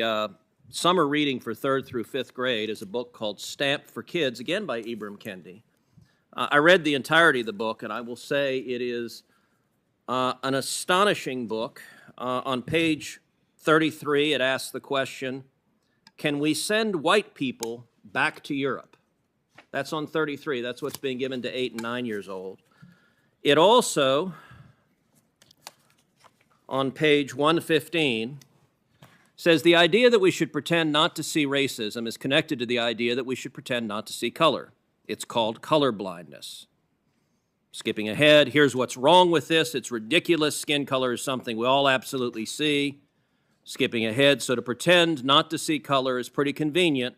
The summer reading for 3rd through 5th grade is a book called Stamped for Kids, again by Ibram Kendi. I read the entirety of the book, and I will say it is an astonishing book. On page 33, it asks the question, can we send white people back to Europe? That's on 33. That's what's being given to 8 and 9 years old. It also, on page 115, says the idea that we should pretend not to see racism is connected to the idea that we should pretend not to see color. It's called color blindness. Skipping ahead, here's what's wrong with this. It's ridiculous. Skin color is something we all absolutely see. Skipping ahead, so to pretend not to see color is pretty convenient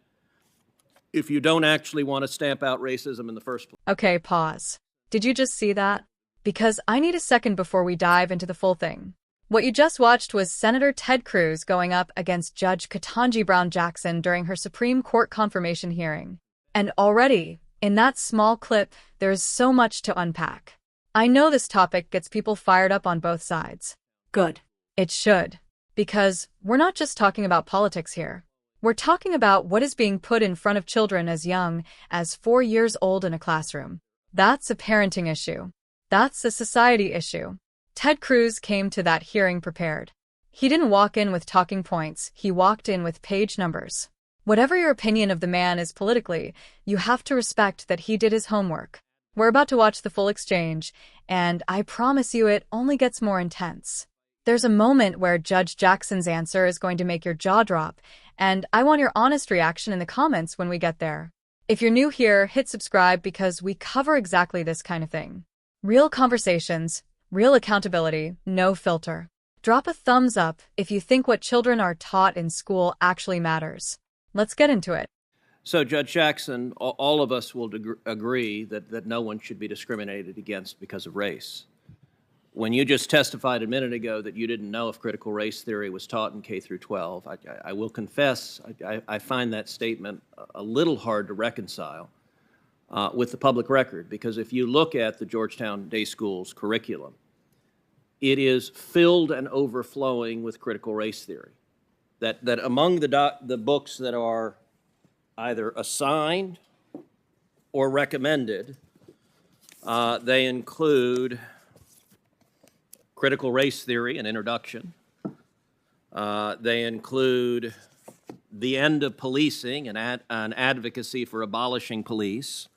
if you don't actually want to stamp out racism in the first place. Okay, pause. Did you just see that? Because I need a second before we dive into the full thing. What you just watched was Senator Ted Cruz going up against Judge Ketanji Brown Jackson during her Supreme Court confirmation hearing. And already, in that small clip, there is so much to unpack. I know this topic gets people fired up on both sides. Good. It should. Because we're not just talking about politics here. We're talking about what is being put in front of children as young as 4 years old in a classroom. That's a parenting issue. That's a society issue. Ted Cruz came to that hearing prepared. He didn't walk in with talking points, he walked in with page numbers. Whatever your opinion of the man is politically, you have to respect that he did his homework. We're about to watch the full exchange, and I promise you it only gets more intense. There's a moment where Judge Jackson's answer is going to make your jaw drop, and I want your honest reaction in the comments when we get there. If you're new here, hit subscribe because we cover exactly this kind of thing. Real conversations, real accountability, no filter. Drop a thumbs up if you think what children are taught in school actually matters. Let's get into it. So, Judge Jackson, all of us will agree that no one should be discriminated against because of race. When you just testified a minute ago that you didn't know if critical race theory was taught in K through 12, I will confess I find that statement a little hard to reconcile with the public record, because if you look at the Georgetown Day School's curriculum, it is filled and overflowing with critical race theory. That among the books that are either assigned or recommended, they include Critical Race Theory, an introduction. They include The End of Policing, an advocacy for abolishing police.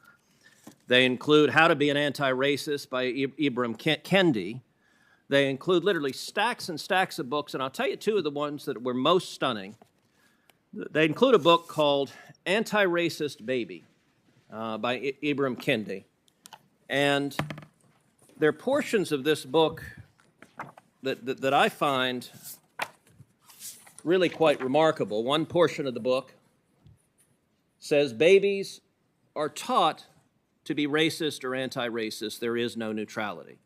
They include How to Be an Anti-Racist by Ibram Kendi. They include literally stacks and stacks of books, and I'll tell you two of the ones that were most stunning. They include a book called Anti-Racist Baby by Ibram Kendi. And there are portions of this book that I find really quite remarkable. One portion of the book says babies are taught to be racist or anti-racist. There is no neutrality.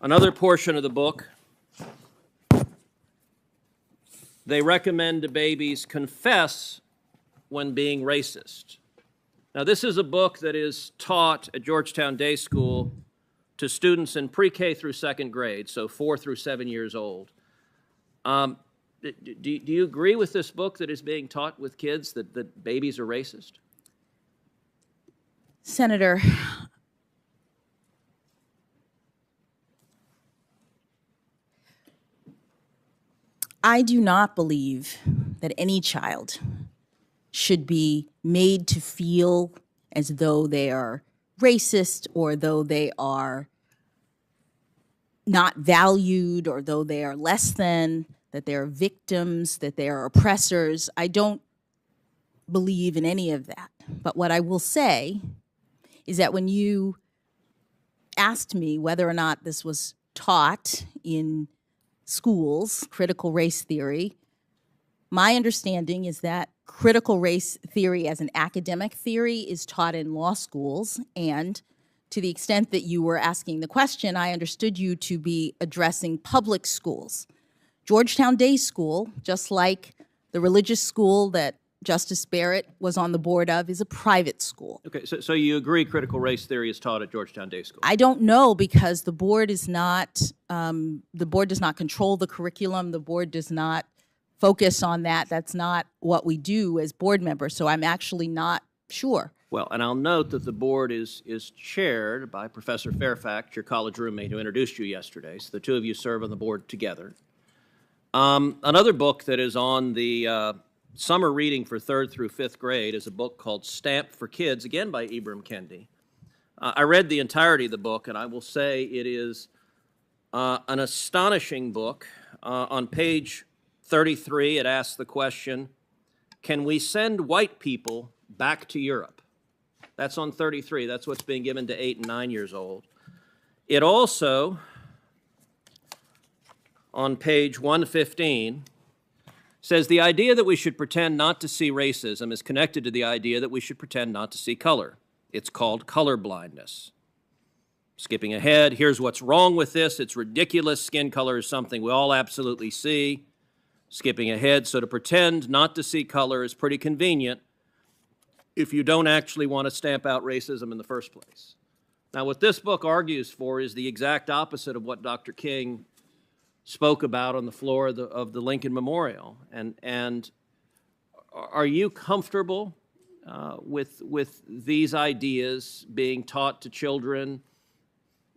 Another portion of the book, they recommend to babies confess when being racist. Now, this is a book that is taught at Georgetown Day School to students in pre-K through 2nd grade, so 4 through 7 years old. Do you agree with this book that is being taught with kids that babies are racist? Senator, I do not believe that any child should be made to feel as though they are racist or though they are not valued or though they are less than, that they are victims, that they are oppressors. I don't believe in any of that. But what I will say is that when you asked me whether or not this was taught in schools, critical race theory, my understanding is that critical race theory as an academic theory is taught in law schools, and to the extent that you were asking the question, I understood you to be addressing public schools. Georgetown Day School, just like the religious school that Justice Barrett was on the board of, is a private school. Okay, so you agree critical race theory is taught at Georgetown Day School? I don't know, because the board does not control the curriculum. The board does not focus on that. That's not what we do as board members, so I'm actually not sure. Well, and I'll note that the board is chaired by Professor Fairfax, your college roommate who introduced you yesterday. So the two of you serve on the board together. Another book that is on the summer reading for 3rd through 5th grade is a book called Stamped for Kids, again by Ibram Kendi. I read the entirety of the book, and I will say it is an astonishing book. On page 33, it asks the question, can we send white people back to Europe? That's on 33. That's what's being given to 8 and 9 years old. It also, on page 115, says the idea that we should pretend not to see racism is connected to the idea that we should pretend not to see color. It's called color blindness. Skipping ahead, here's what's wrong with this. It's ridiculous. Skin color is something we all absolutely see. Skipping ahead, so to pretend not to see color is pretty convenient if you don't actually want to stamp out racism in the first place. Now, what this book argues for is the exact opposite of what Dr. King spoke about on the floor of the Lincoln Memorial. And are you comfortable with these ideas being taught to children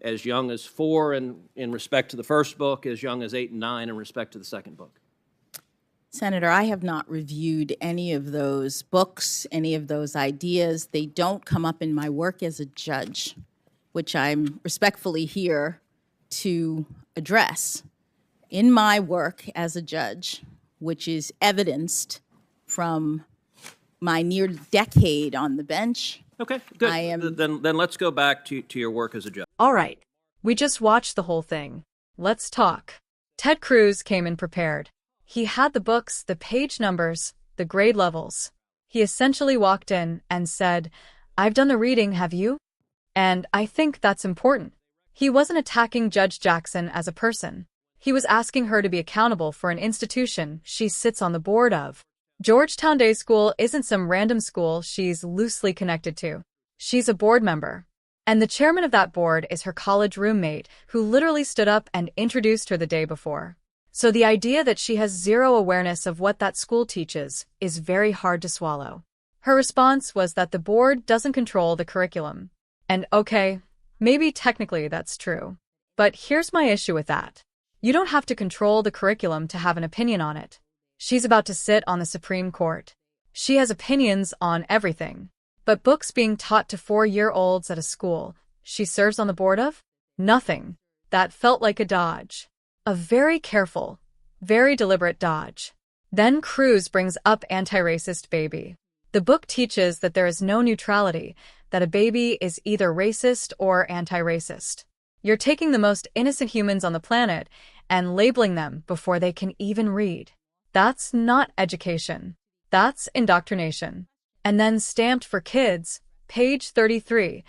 as young as 4 in respect to the first book, as young as 8 and 9 in respect to the second book? Senator, I have not reviewed any of those books, any of those ideas. They don't come up in my work as a judge, which I'm respectfully here to address. In my work as a judge, which is evidenced from my near decade on the bench. Okay, good. Then let's go back to your work as a judge. All right. We just watched the whole thing. Let's talk. Ted Cruz came in prepared. He had the books, the page numbers, the grade levels. He essentially walked in and said, I've done the reading, have you? And I think that's important. He wasn't attacking Judge Jackson as a person. He was asking her to be accountable for an institution she sits on the board of. Georgetown Day School isn't some random school she's loosely connected to. She's a board member. And the chairman of that board is her college roommate, who literally stood up and introduced her the day before. So the idea that she has zero awareness of what that school teaches is very hard to swallow. Her response was that the board doesn't control the curriculum. And okay, maybe technically that's true. But here's my issue with that. You don't have to control the curriculum to have an opinion on it. She's about to sit on the Supreme Court. She has opinions on everything. But books being taught to 4-year-olds at a school she serves on the board of? Nothing. That felt like a dodge. A very careful, very deliberate dodge. Then Cruz brings up anti-racist baby. The book teaches that there is no neutrality, that a baby is either racist or anti-racist. You're taking the most innocent humans on the planet and labeling them before they can even read. That's not education. That's indoctrination. And then Stamped for Kids, page 33,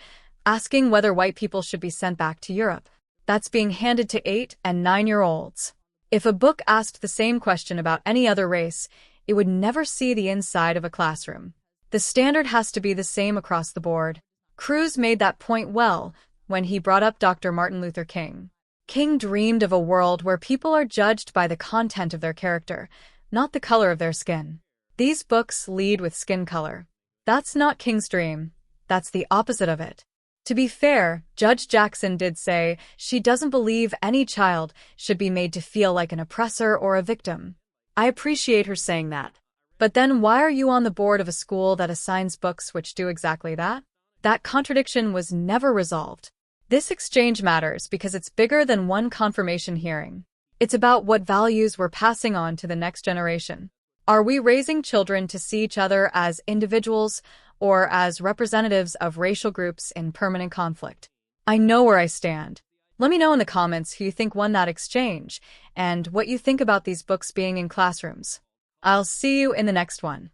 asking whether white people should be sent back to Europe. That's being handed to 8 and 9-year-olds. If a book asked the same question about any other race, it would never see the inside of a classroom. The standard has to be the same across the board. Cruz made that point well when he brought up Dr. Martin Luther King. King dreamed of a world where people are judged by the content of their character, not the color of their skin. These books lead with skin color. That's not King's dream. That's the opposite of it. To be fair, Judge Jackson did say she doesn't believe any child should be made to feel like an oppressor or a victim. I appreciate her saying that. But then why are you on the board of a school that assigns books which do exactly that? That contradiction was never resolved. This exchange matters because it's bigger than one confirmation hearing. It's about what values we're passing on to the next generation. Are we raising children to see each other as individuals or as representatives of racial groups in permanent conflict? I know where I stand. Let me know in the comments who you think won that exchange and what you think about these books being in classrooms. I'll see you in the next one.